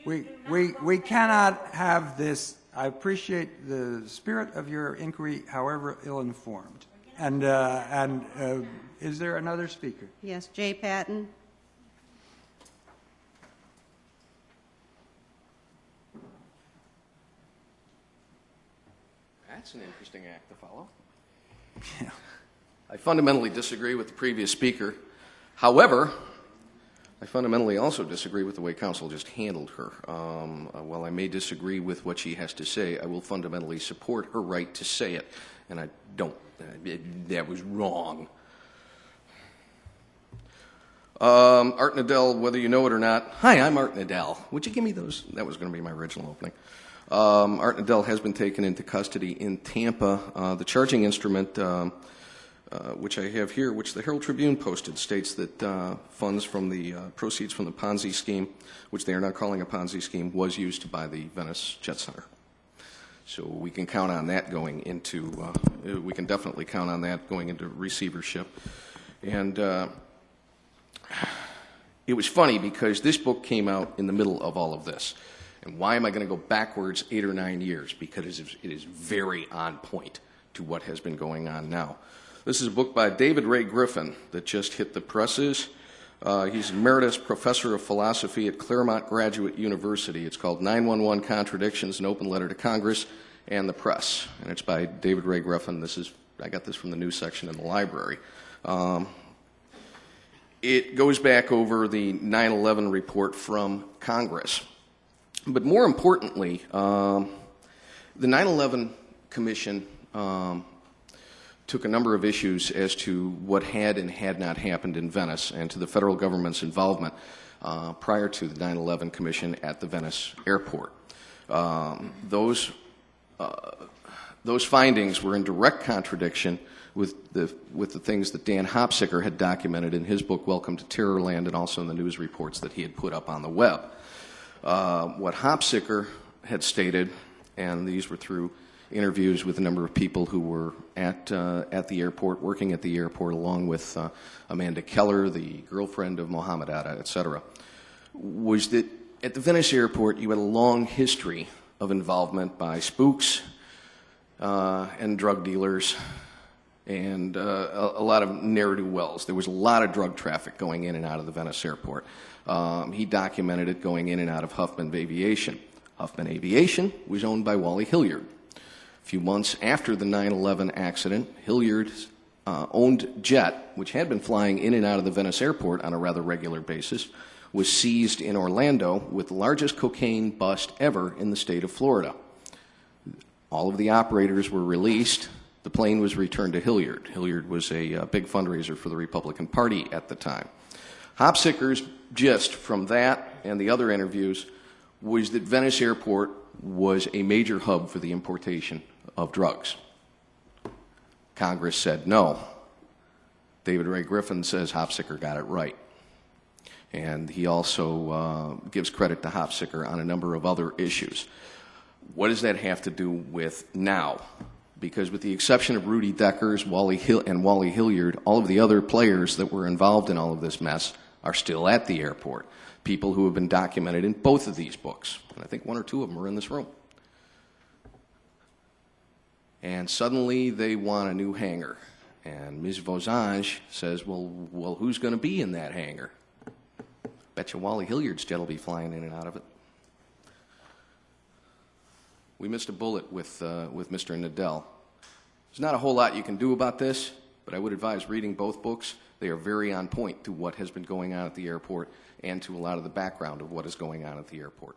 We cannot have this. I appreciate the spirit of your inquiry, however ill-informed. And is there another speaker? Yes, J. Patten. That's an interesting act to follow. Yeah. I fundamentally disagree with the previous speaker. However, I fundamentally also disagree with the way counsel just handled her. While I may disagree with what she has to say, I will fundamentally support her right to say it. And I don't. That was wrong. Art Nadell, whether you know it or not. Hi, I'm Art Nadell. Would you give me those? That was going to be my original opening. Art Nadell has been taken into custody in Tampa. The charging instrument, which I have here, which the Herald Tribune posted, states that funds from the proceeds from the Ponzi scheme, which they are not calling a Ponzi scheme, was used to buy the Venice Jet Center. So we can count on that going into, we can definitely count on that going into receivership. And it was funny because this book came out in the middle of all of this. And why am I going to go backwards 8 or 9 years? Because it is very on point to what has been going on now. This is a book by David Ray Griffin that just hit the presses. He's emeritus professor of philosophy at Claremont Graduate University. It's called 911 Contradictions, an Open Letter to Congress and the Press. And it's by David Ray Griffin. I got this from the news section in the library. It goes back over the 9/11 report from Congress. But more importantly, the 9/11 Commission took a number of issues as to what had and had not happened in Venice and to the federal government's involvement prior to the 9/11 Commission at the Venice Airport. Those findings were in direct contradiction with the things that Dan Hopsicker had documented in his book, Welcome to Terrorland, and also in the news reports that he had put up on the web. What Hopsicker had stated, and these were through interviews with a number of people who were at the airport, working at the airport, along with Amanda Keller, the girlfriend of Mohamed Atta, etc., was that at the Venice Airport you had a long history of involvement by spooks and drug dealers and a lot of ne'er-do-wells. There was a lot of drug traffic going in and out of the Venice Airport. He documented it going in and out of Huffman Aviation. Huffman Aviation was owned by Wally Hilliard. A few months after the 9/11 accident, Hilliard's owned jet, which had been flying in and out of the Venice Airport on a rather regular basis, was seized in Orlando with the largest cocaine bust ever in the state of Florida. All of the operators were released. The plane was returned to Hilliard. Hilliard was a big fundraiser for the Republican Party at the time. Hopsicker's gist from that and the other interviews was that Venice Airport was a major hub for the importation of drugs. Congress said no. David Ray Griffin says Hopsicker got it right. And he also gives credit to Hopsicker on a number of other issues. What does that have to do with now? Because with the exception of Rudy Deckers, Wally Hilliard, all of the other players that were involved in all of this mess are still at the airport. People who have been documented in both of these books. And I think one or two of them are in this room. And suddenly they want a new hangar. And Ms. Vosange says, well, who's going to be in that hangar? Bet you Wally Hilliard's jet will be flying in and out of it. We missed a bullet with Mr. Nadell. There's not a whole lot you can do about this, but I would advise reading both books. They are very on point to what has been going on at the airport and to a lot of the background of what is going on at the airport.